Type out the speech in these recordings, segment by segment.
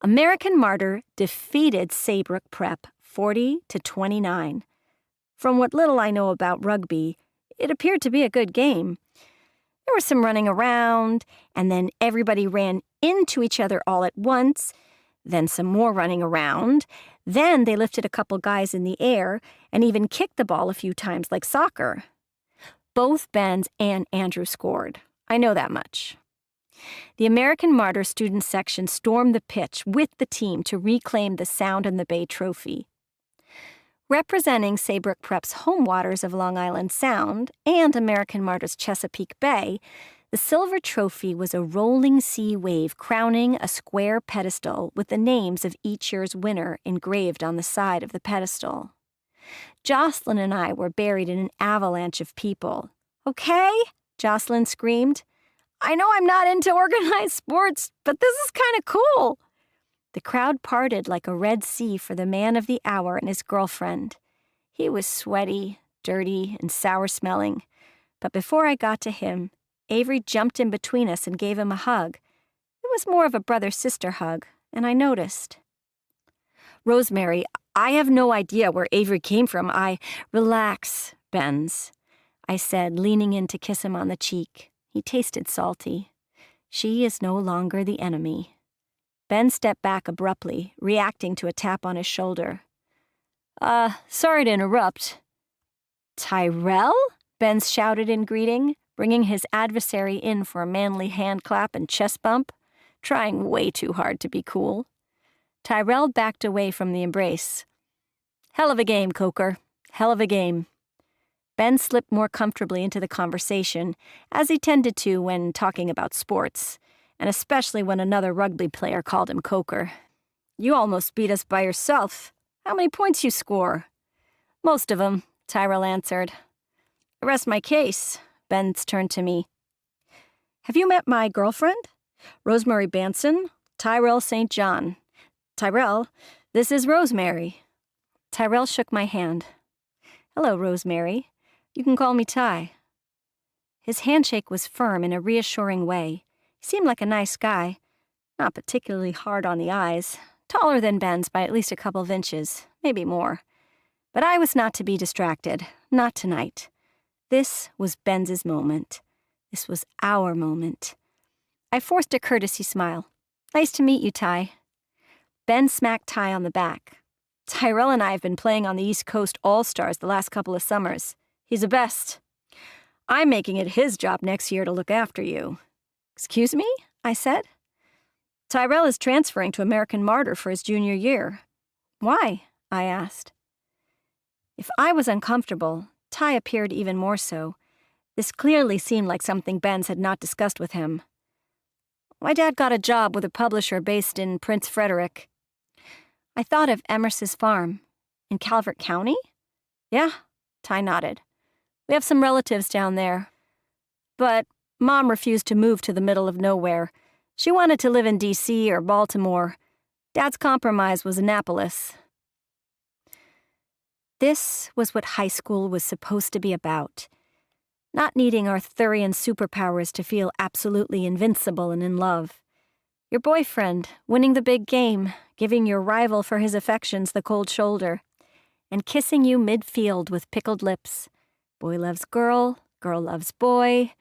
American Martyr defeated Saybrook Prep 40-29. From what little I know about rugby, it appeared to be a good game. There was some running around, and then everybody ran into each other all at once, then some more running around. Then they lifted a couple guys in the air and even kicked the ball a few times like soccer. Both Benz and Andrew scored. I know that much. The American Martyr student section stormed the pitch with the team to reclaim the Sound and the Bay trophy. Representing Saybrook Prep's home waters of Long Island Sound and American Martyr's Chesapeake Bay, the silver trophy was a rolling sea wave crowning a square pedestal with the names of each year's winner engraved on the side of the pedestal. Joslin and I were buried in an avalanche of people. "Okay," Joslin screamed. "I know I'm not into organized sports, but this is kind of cool." The crowd parted like a red sea for the man of the hour and his girlfriend. He was sweaty, dirty, and sour-smelling. But before I got to him, Avery jumped in between us and gave him a hug. It was more of a brother-sister hug, and I noticed. "Rosemary, I have no idea where Avery came from. Relax, Benz," I said, leaning in to kiss him on the cheek. He tasted salty. "She is no longer the enemy." Ben stepped back abruptly, reacting to a tap on his shoulder. Sorry to interrupt." "Tyrell?" Benz shouted in greeting, bringing his adversary in for a manly hand clap and chest bump, trying way too hard to be cool. Tyrell backed away from the embrace. "Hell of a game, Coker. Hell of a game." Ben slipped more comfortably into the conversation, as he tended to when talking about sports, and especially when another rugby player called him Coker. "You almost beat us by yourself. How many points you score?" "Most of them," Tyrell answered. "I rest my case." Benz turned to me. "Have you met my girlfriend? Rosemary Banson, Tyrell St. John. Tyrell, this is Rosemary." Tyrell shook my hand. "Hello, Rosemary. You can call me Ty." His handshake was firm in a reassuring way. He seemed like a nice guy, not particularly hard on the eyes, taller than Ben's by at least a couple of inches, maybe more. But I was not to be distracted, not tonight. This was Benz's moment. This was our moment. I forced a courtesy smile. "Nice to meet you, Ty." Ben smacked Ty on the back. "Tyrell and I have been playing on the East Coast All-Stars the last couple of summers. He's the best. I'm making it his job next year to look after you." "Excuse me?" I said. "Tyrell is transferring to American Martyr for his junior year." "Why?" I asked. If I was uncomfortable, Ty appeared even more so. This clearly seemed like something Benz had not discussed with him. "My dad got a job with a publisher based in Prince Frederick." I thought of Emrys's farm. "In Calvert County?" "Yeah," Ty nodded. "We have some relatives down there. But Mom refused to move to the middle of nowhere. She wanted to live in D.C. or Baltimore. Dad's compromise was Annapolis." This was what high school was supposed to be about. Not needing Arthurian superpowers to feel absolutely invincible and in love. Your boyfriend, winning the big game, giving your rival for his affections the cold shoulder, and kissing you mid-field with pickled lips. Boy loves girl, girl loves boy,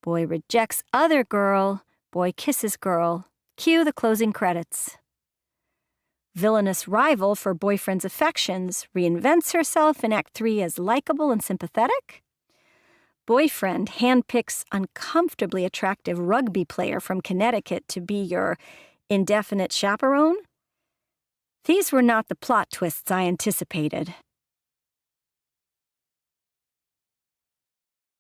boy rejects other girl, boy kisses girl. Cue the closing credits. Villainous rival for boyfriend's affections reinvents herself in Act 3 as likable and sympathetic. Boyfriend handpicks uncomfortably attractive rugby player from Connecticut to be your indefinite chaperone. These were not the plot twists I anticipated.